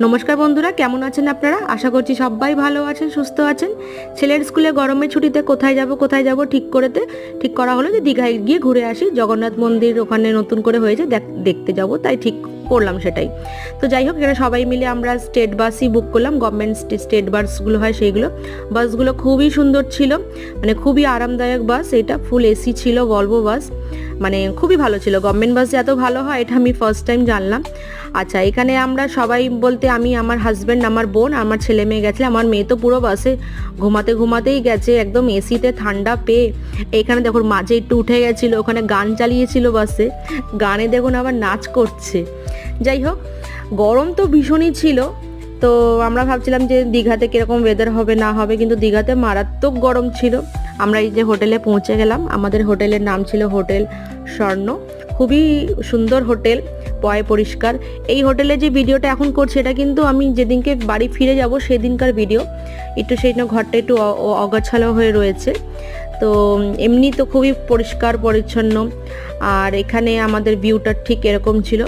নমস্কার বন্ধুরা, কেমন আছেন আপনারা? আশা করছি সবাই ভালো আছেন, সুস্থ আছেন। ছেলের স্কুলে গরমের ছুটিতে কোথায় যাব ঠিক করা হলো যে দীঘায় গিয়ে ঘুরে আসি। জগন্নাথ মন্দির ওখানে নতুন করে হয়েছে, দেখতে যাব, তাই ঠিক করলাম সেটাই। তো যাই হোক, এখানে সবাই মিলে আমরা স্টেট বাসই বুক করলাম, গভর্নমেন্ট স্টেট বাসগুলো হয় সেইগুলো। বাসগুলো খুবই সুন্দর ছিল, মানে খুবই আরামদায়ক বাস। এটা ফুল এসি ছিল, ভলভো বাস, মানে খুবই ভালো ছিল। গভর্নমেন্ট বাস এত ভালো হয় এটা আমি ফার্স্ট টাইম জানলাম। আচ্ছা, এখানে আমরা সবাই বলতে আমি, আমার হাজব্যান্ড, আমার বোন, আমার ছেলে মেয়ে গেছে। আমার মেয়ে তো পুরো বাসে ঘুমাতেই গেছে, একদম এসিতে ঠান্ডা পেয়ে। এখানে দেখুন মাঝে একটু উঠে গেছিলো, ওখানে গান চালিয়েছিল বাসে, গানে দেখুন আবার নাচ করছে। যাই হোক, গরম তো ভীষণই ছিল। তো আমরা ভাবছিলাম যে দীঘাতে কীরকম ওয়েদার হবে না হবে, কিন্তু দীঘাতে মারাত্মক গরম ছিল। আমরা এই যে হোটেলে পৌঁছে গেলাম, আমাদের হোটেলের নাম ছিল হোটেল স্বর্ণ। খুবই সুন্দর হোটেল, পয় পরিষ্কার। এই হোটেলে যে ভিডিওটা এখন করছি এটা কিন্তু আমি যেদিনকে বাড়ি ফিরে যাব সেদিনকার ভিডিও। একটু সেই ঘরটা একটু অগোছালো হয়ে রয়েছে, তো এমনি তো খুবই পরিষ্কার পরিচ্ছন্ন। আর এখানে আমাদের ভিউটা ঠিক এরকম ছিল।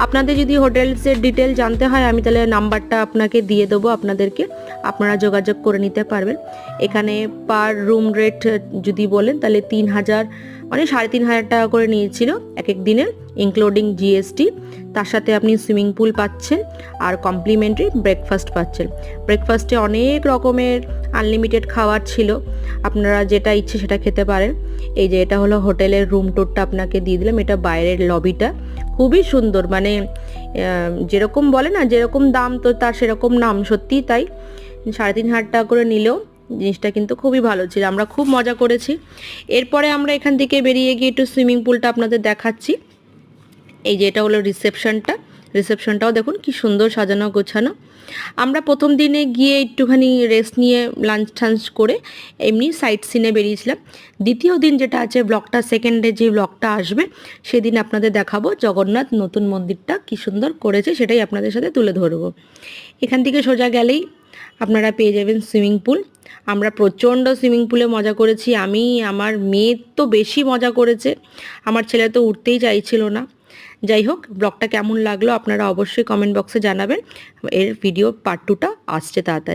আপনাদের যদি হোটেলসের ডিটেল জানতে হয় আমি তাহলে নাম্বারটা আপনাকে দিয়ে দেবো আপনাদেরকে, আপনারা যোগাযোগ করে নিতে পারবেন। এখানে পার রুম রেট যদি বলেন তাহলে 3,000, মানে 3,500 টাকা করে নিয়েছিল এক এক দিনের, ইনক্লুডিং জিএসটি। তার সাথে আপনি সুইমিং পুল পাচ্ছেন আর কমপ্লিমেন্টারি ব্রেকফাস্ট পাচ্ছেন। ব্রেকফাস্টে অনেক রকমের আনলিমিটেড খাবার ছিল, আপনারা যেটা ইচ্ছে সেটা খেতে পারেন। এই যে এটা হলো হোটেলের রুম টুরটা আপনাকে দিয়ে দিলাম। এটা বাইরের লবিটা খুবই সুন্দর, মানে যেরকম বলে না যেরকম দাম তো তার সেরকম নাম, সত্যিই তাই। 3,500 টাকা করে নিলেও জিনিসটা কিন্তু খুবই ভালো ছিল, আমরা খুব মজা করেছি। এরপরে আমরা এখান থেকে বেরিয়ে গিয়ে একটু সুইমিং পুলটা আপনাদের দেখাচ্ছি। এই যে এটা হলো রিসেপশনটাও দেখুন কি সুন্দর সাজানো গোছানো। আমরা প্রথম দিনে গিয়ে একটুখানি রেস্ট নিয়ে লাঞ্চ টাঞ্চ করে এমনি সাইট সিনে বেরিয়েছিলাম। দ্বিতীয় দিন যেটা আছে ব্লগটা, সেকেন্ডে যে ব্লগটা আসবে সেদিন আপনাদের দেখাবো জগন্নাথ নতুন মন্দিরটা কি সুন্দর করেছে, সেটাই আপনাদের সাথে তুলে ধরবো। এখান থেকে সোজা গেলেই আপনারা পেয়ে যাবেন সুইমিং পুল। আমরা প্রচণ্ড সুইমিং পুলে মজা করেছি, আমি, আমার মেয়ে তো বেশি মজা করেছে, আমার ছেলে তো উঠতেই চাইছিল না। যাই হোক, ব্লগটা কেমন লাগলো আপনারা অবশ্যই কমেন্ট বক্সে জানাবেন। এর ভিডিও পার্ট 2টা আসছে তাড়াতাড়ি।